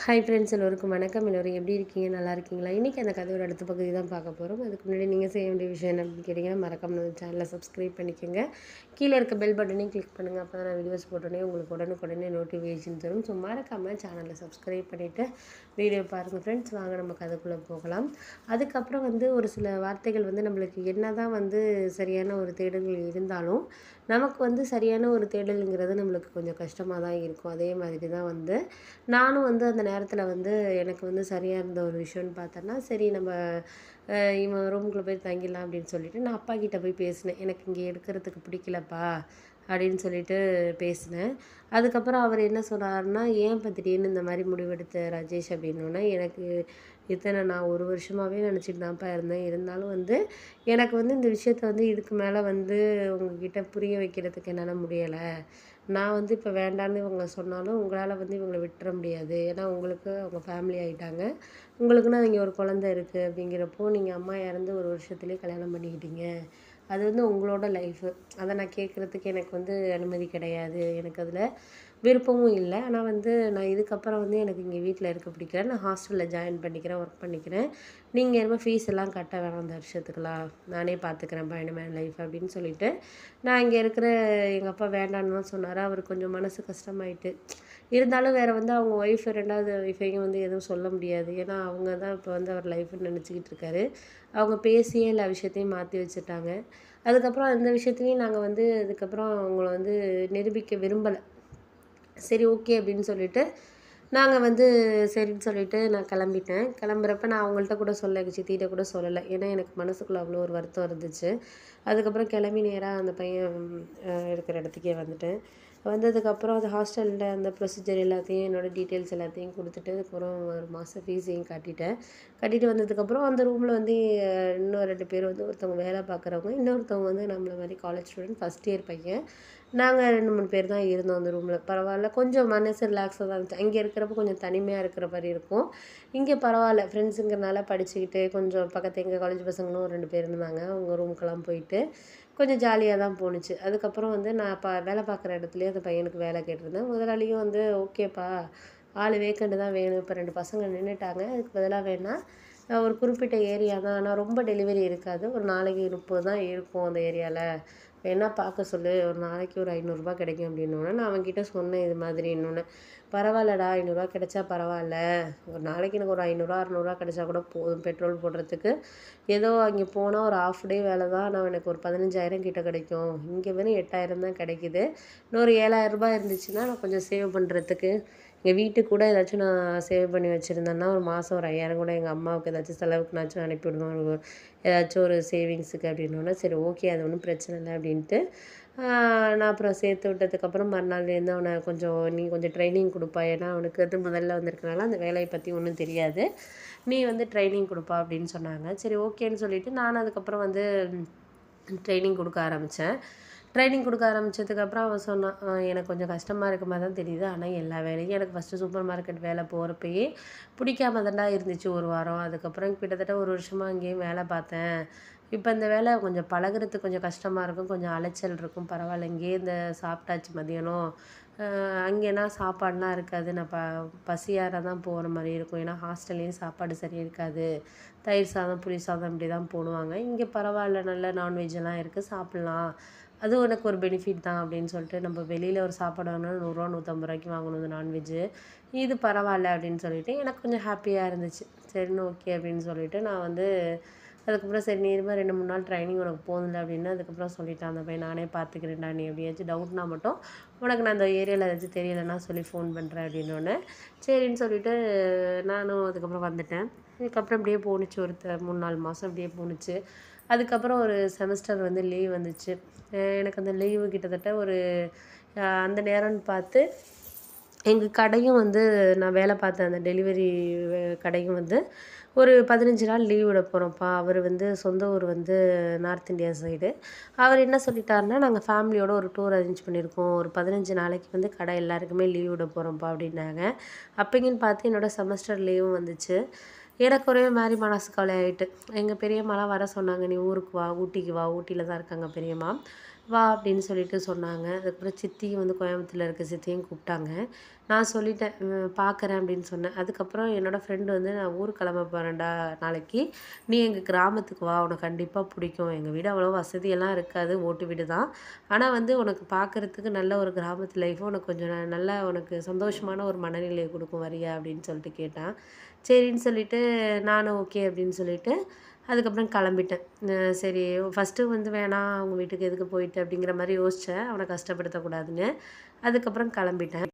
Hi friends, எல்லோருக்கும் வணக்கம். எல்லோரும் எப்படி இருக்கீங்க? நல்லா இருக்கீங்களா? இன்றைக்கி அந்த கதையோட அடுத்த பகுதி தான் பார்க்க போகிறோம். அதுக்கு முன்னாடி நீங்கள் செய்ய வேண்டிய விஷயம் என்ன அப்படின்னு கேட்டிங்கன்னா, மறக்காம நம்ம சேனலை சப்ஸ்கிரைப் பண்ணிக்கோங்க. கீழே இருக்க பெல் பட்டனையும் கிளிக் பண்ணுங்கள். அப்போ தான் நான் வீடியோஸ் போட்டோன்னே உங்களுக்கு உடனுக்குடனே நோட்டிஃபிகேஷன் தரும். ஸோ மறக்காமல் சேனலை சப்ஸ்கிரைப் பண்ணிவிட்டு வீடியோ பாருங்கள் ஃப்ரெண்ட்ஸ். வாங்க நம்ம கதைக்குள்ளே போகலாம். அதுக்கப்புறம் ஒரு சில வார்த்தைகள் நம்மளுக்கு என்ன தான் சரியான ஒரு தேடல்கள் இருந்தாலும் நமக்கு சரியான ஒரு தேடலுங்கிறது நம்மளுக்கு கொஞ்சம் கஷ்டமாக தான் இருக்கும். அதே மாதிரி தான் நானும் அந்த நேரத்தில் எனக்கு சரியாக இருந்த ஒரு விஷயம்னு பார்த்தோன்னா, சரி நம்ம இவன் ரூமுக்குள்ளே போய் தங்கிடலாம் அப்படின்னு சொல்லிட்டு நான் அப்பா கிட்ட போய் பேசினேன். எனக்கு இங்கே இருக்கிறதுக்கு பிடிக்கலப்பா அப்படின்னு சொல்லிட்டு பேசினேன். அதுக்கப்புறம் அவர் என்ன சொன்னார்னா, ஏன் இப்போ திடீர்னு இந்த மாதிரி முடிவெடுத்த ராஜேஷ் அப்படின்னோடனே, எனக்கு இத்தனை நான் ஒரு வருஷமாகவே நினச்சிட்டு தான்ப்பா இருந்தேன். இருந்தாலும் எனக்கு இந்த விஷயத்த இதுக்கு மேலே உங்ககிட்ட புரிய வைக்கிறதுக்கு என்னால் முடியலை. நான் இப்போ வேண்டான்னு இவங்க சொன்னாலும் உங்களால் இவங்கள விட்டுற முடியாது. ஏன்னா உங்களுக்கு அவங்க ஃபேமிலி ஆகிட்டாங்க. உங்களுக்குன்னு இங்கே ஒரு குழந்தை இருக்குது. அப்படிங்கிறப்போ நீங்கள் அம்மா இறந்து ஒரு வருஷத்துலேயே கல்யாணம் பண்ணிக்கிட்டீங்க. அது உங்களோட லைஃபு. அதை நான் கேட்குறதுக்கு எனக்கு அனுமதி கிடையாது. எனக்கு அதில் விருப்பமும் இல்லை. ஆனால் நான் இதுக்கப்புறம் எனக்கு இங்கே வீட்டில் இருக்க பிடிக்கல. நான் ஹாஸ்டலில் ஜாயின் பண்ணிக்கிறேன், ஒர்க் பண்ணிக்கிறேன். நீங்கள் என்னமோ ஃபீஸ் எல்லாம் கட்ட வேணாம் அந்த வருஷத்துக்குலாம். நானே பார்த்துக்கிறேன் பையனை லைஃப் அப்படின்னு சொல்லிட்டு நான் இங்கே இருக்கிற எங்கள் அப்பா வேண்டான்னு தான் சொன்னார். அவருக்கு கொஞ்சம் மனசு கஷ்டமாயிட்டு. இருந்தாலும் வேறு அவங்க ஒய்ஃப் 2வது ஒய்ஃபையும் எதுவும் சொல்ல முடியாது. ஏன்னா அவங்க தான் இப்போ அவர் லைஃப்னு நினச்சிக்கிட்டு இருக்காரு. அவங்க பேசியே எல்லா விஷயத்தையும் மாற்றி வச்சுட்டாங்க. அதுக்கப்புறம் அந்த விஷயத்துலையும் நாங்கள் அதுக்கப்புறம் அவங்கள நிரூபிக்க விரும்பலை. சரி ஓகே அப்படின்னு சொல்லிட்டு நாங்கள் சரின்னு சொல்லிட்டு நான் கிளம்பிட்டேன். கிளம்புறப்ப நான் அவங்கள்ட்ட கூட சொல்ல, எங்கள் சித்திகிட்ட கூட சொல்லலை. ஏன்னா எனக்கு மனசுக்குள்ளே அவ்வளோ ஒரு வருத்தம் இருந்துச்சு. அதுக்கப்புறம் கிளம்பி நேராக அந்த பையன் இருக்கிற இடத்துக்கே வந்துட்டேன். வந்ததுக்கப்புறம் அது ஹாஸ்டலில் அந்த ப்ரொசீஜர் எல்லாத்தையும் என்னோடய டீட்டெயில்ஸ் எல்லாத்தையும் கொடுத்துட்டு அதுக்கப்புறம் ஒரு மாதம் ஃபீஸையும் கட்டிட்டேன். கட்டிட்டு வந்ததுக்கப்புறம் அந்த ரூமில் இன்னும் 2 பேர் ஒருத்தவங்க வேலை பார்க்குறவங்க, இன்னொருத்தவங்க நம்மள மாதிரி காலேஜ் ஸ்டூடெண்ட் ஃபஸ்ட் இயர் பையன். நாங்கள் 2, 3 பேர் தான் இருந்தோம் அந்த ரூமில். பரவாயில்ல, கொஞ்சம் மனசு ரிலாக்ஸாக தான் இருந்துச்சு. அங்கே இருக்கிறப்ப கொஞ்சம் தனிமையாக இருக்கிற மாதிரி இருக்கும். இங்கே பரவாயில்ல, ஃப்ரெண்ட்ஸுங்கிறனால படிச்சுக்கிட்டு கொஞ்சம் பக்கத்து எங்கள் காலேஜ் பசங்களும் ஒரு 2 பேர் இருந்தாங்க. அவங்க ரூமுக்கெல்லாம் போயிட்டு கொஞ்சம் ஜாலியாக தான் போணுச்சு. அதுக்கப்புறம் நான் வேலை பார்க்குற இடத்துலயே அந்த பையனுக்கு வேலை கேட்டிருந்தேன். முதலாளியும் ஓகேப்பா, ஆள் வேக்கண்ட் தான் வேணும். இப்போ 2 பசங்க நின்றுட்டாங்க. அதுக்கு பதிலாக வேணா ஒரு குறிப்பிட்ட ஏரியா தான். ஆனால் ரொம்ப டெலிவரி இருக்காது. ஒரு நாளைக்கு 30 தான் இருக்கும் அந்த ஏரியாவில். வேணா பார்க்க சொல்லு. ஒரு நாளைக்கு ஒரு ரூ. 500 கிடைக்கும் அப்படின்னோடனே நான் அவன்கிட்ட சொன்னேன் இது மாதிரி. இன்னொன்று, பரவாயில்லடா, ரூ. 500 கிடைச்சா பரவாயில்ல. ஒரு நாளைக்கு எனக்கு ஒரு 500 600 கிடைச்சா கூட போதும் பெட்ரோல் போடுறதுக்கு. ஏதோ அங்கே போனால் ஒரு ஹாஃப் டே வேலை தான். நான் எனக்கு ஒரு 15,000 கிட்ட கிடைக்கும். இங்கே வெறும் 8,000 தான் கிடைக்குது. இன்னொரு ரூ. 7,000 இருந்துச்சுன்னா நான் கொஞ்சம் சேவ் பண்ணுறதுக்கு, எங்கள் வீட்டுக்கு கூட ஏதாச்சும் நான் சேவ் பண்ணி வச்சுருந்தேன்னா ஒரு மாதம் ஒரு 5,000 கூட எங்கள் அம்மாவுக்கு ஏதாச்சும் செலவுக்குனாச்சும் அனுப்பிவிடுவேன். ஏதாச்சும் ஒரு சேவிங்ஸுக்கு அப்படின்னோடனே சரி ஓகே, அது ஒன்றும் பிரச்சனை இல்லை அப்படின்ட்டு நான் அப்புறம் சேர்த்து விட்டதுக்கப்புறம் மறுநாள்லேருந்து அவனை நீ கொஞ்சம் ட்ரைனிங் கொடுப்பா. ஏன்னா அவனுக்கு முதல்ல வந்திருக்கனால அந்த வேலையை பற்றி ஒன்றும் தெரியாது. நீ ட்ரைனிங் கொடுப்பா அப்படின்னு சொன்னாங்க. சரி ஓகேன்னு சொல்லிவிட்டு நான் அதுக்கப்புறம் ட்ரைனிங் கொடுக்க ஆரம்பித்தேன். ட்ரைனிங் கொடுக்க ஆரம்பித்ததுக்கப்புறம் அவன் சொன்னான், எனக்கு கொஞ்சம் கஷ்டமாக இருக்க மாதிரி தான் தெரியுது. ஆனால் எல்லா வேலையும் எனக்கு ஃபஸ்ட்டு சூப்பர் மார்க்கெட் வேலை போகிறப்பயே பிடிக்காம தான்டா இருந்துச்சு ஒரு வாரம். அதுக்கப்புறம் கிட்டத்தட்ட ஒரு வருஷமாக அங்கேயும் வேலை பார்த்தேன். இப்போ இந்த வேலை கொஞ்சம் பழகுறதுக்கு கொஞ்சம் கஷ்டமாக இருக்கும். கொஞ்சம் அலைச்சல் இருக்கும். பரவாயில்ல, இங்கேயே இந்த சாப்பிட்டாச்சு மதியானம். அங்கேனா சாப்பாடுலாம் இருக்காது. நான் பசியார தான் போகிற மாதிரி இருக்கும். ஏன்னா ஹாஸ்டல்லையும் சாப்பாடு சரியாக இருக்காது. தயிர் சாதம், புளி சாதம் இப்படி தான் போடுவாங்க. இங்கே பரவாயில்ல, நல்ல நான்வெஜ் எல்லாம் இருக்குது, சாப்பிட்லாம். அது உனக்கு ஒரு பெனிஃபிட் தான் அப்படின்னு சொல்லிட்டு, நம்ம வெளியில் ஒரு சாப்பாடு வாங்கினா ரூ. 100 150 வாங்கணும் இந்த நான்வெஜ்ஜு. இது பரவாயில்ல அப்படின்னு சொல்லிட்டு எனக்கு கொஞ்சம் ஹாப்பியாக இருந்துச்சு. சரின்னு ஓகே அப்படின்னு சொல்லிட்டு நான் அதுக்கப்புறம் சரி நீ இதுமாதிரி 2, 3 நாள் ட்ரைனிங் உனக்கு போதும்ல அப்படின்னு அதுக்கப்புறம் சொல்லிட்டான் அந்த பையன். நானே பார்த்துக்கிறேன்டா, நீ எப்படியாச்சும் டவுட்னா மட்டும் உனக்கு நான் அந்த ஏரியாவில் ஏதாச்சும் தெரியலைன்னா சொல்லி ஃபோன் பண்ணுறேன் அப்படின்னோடனே சரின்னு சொல்லிட்டு நானும் அதுக்கப்புறம் வந்துட்டேன். இதுக்கப்புறம் இப்படியே போணுச்சு ஒரு 3, 4 மாதம் இப்படியே போணுச்சு. அதுக்கப்புறம் ஒரு செமஸ்டர் லீவ் வந்துச்சு. எனக்கு அந்த லீவு கிட்டத்தட்ட ஒரு அந்த நேரம்னு பார்த்து எங்கள் கடையும் நான் வேலை பார்த்த அந்த டெலிவரி கடையும் ஒரு 15 நாள் லீவ் விட போகிறோம்ப்பா. அவர் சொந்த ஊர் நார்த் இந்தியா சைடு. அவர் என்ன சொல்லிட்டாருன்னா, நாங்கள் ஃபேமிலியோட ஒரு டூர் அரேஞ்ச் பண்ணியிருக்கோம். ஒரு 15 நாளைக்கு கடை எல்லாருக்குமே லீவ் விட போகிறோம்ப்பா அப்படின்னாங்க. அப்போங்கன்னு பார்த்து என்னோடய செமஸ்டர் லீவும் வந்துச்சு. எனக்கு ஒரே மாதிரி மனசு கவலை ஆகிட்டு. எங்கள் பெரியம்மாலாம் வர சொன்னாங்க, நீ ஊருக்கு வா, ஊட்டிக்கு வா. ஊட்டியில் தான் இருக்காங்க பெரியம்மா. வா அப்படின்னு சொல்லிட்டு சொன்னாங்க. அதுக்கப்புறம் சித்தியும் வந்து கோயம்புத்தூர்ல இருக்க சித்தியும் கூப்பிட்டாங்க. நான் சொல்லிட்டேன் பார்க்குறேன் அப்படின்னு சொன்னேன். அதுக்கப்புறம் என்னோடய ஃப்ரெண்டு வந்து நான் ஊருக்கு கிளம்ப போகிறேன்டா நாளைக்கு, நீ எங்கள் கிராமத்துக்கு வா உனக்கு கண்டிப்பாக பிடிக்கும். எங்கள் வீடு அவ்வளோ வசதியெல்லாம் இருக்காது, ஓட்டு வீடு தான். ஆனால் வந்து உனக்கு பார்க்குறதுக்கு நல்ல ஒரு கிராமத்து லைஃபும் உனக்கு கொஞ்சம் நல்லா உனக்கு சந்தோஷமான ஒரு மனநிலையை கொடுக்கும் வரியா அப்படின்னு சொல்லிட்டு கேட்டான். சரின்னு சொல்லிட்டு நானும் ஓகே அப்படின்னு சொல்லிட்டு அதுக்கப்புறம் கிளம்பிட்டேன். சரி ஃபஸ்ட்டு வந்து வேணாம் அவங்க வீட்டுக்கு எதுக்கு போயிட்டு அப்படிங்கிற மாதிரி யோசித்தேன், அவனை கஷ்டப்படுத்தக்கூடாதுன்னு. அதுக்கப்புறம் கிளம்பிட்டேன்.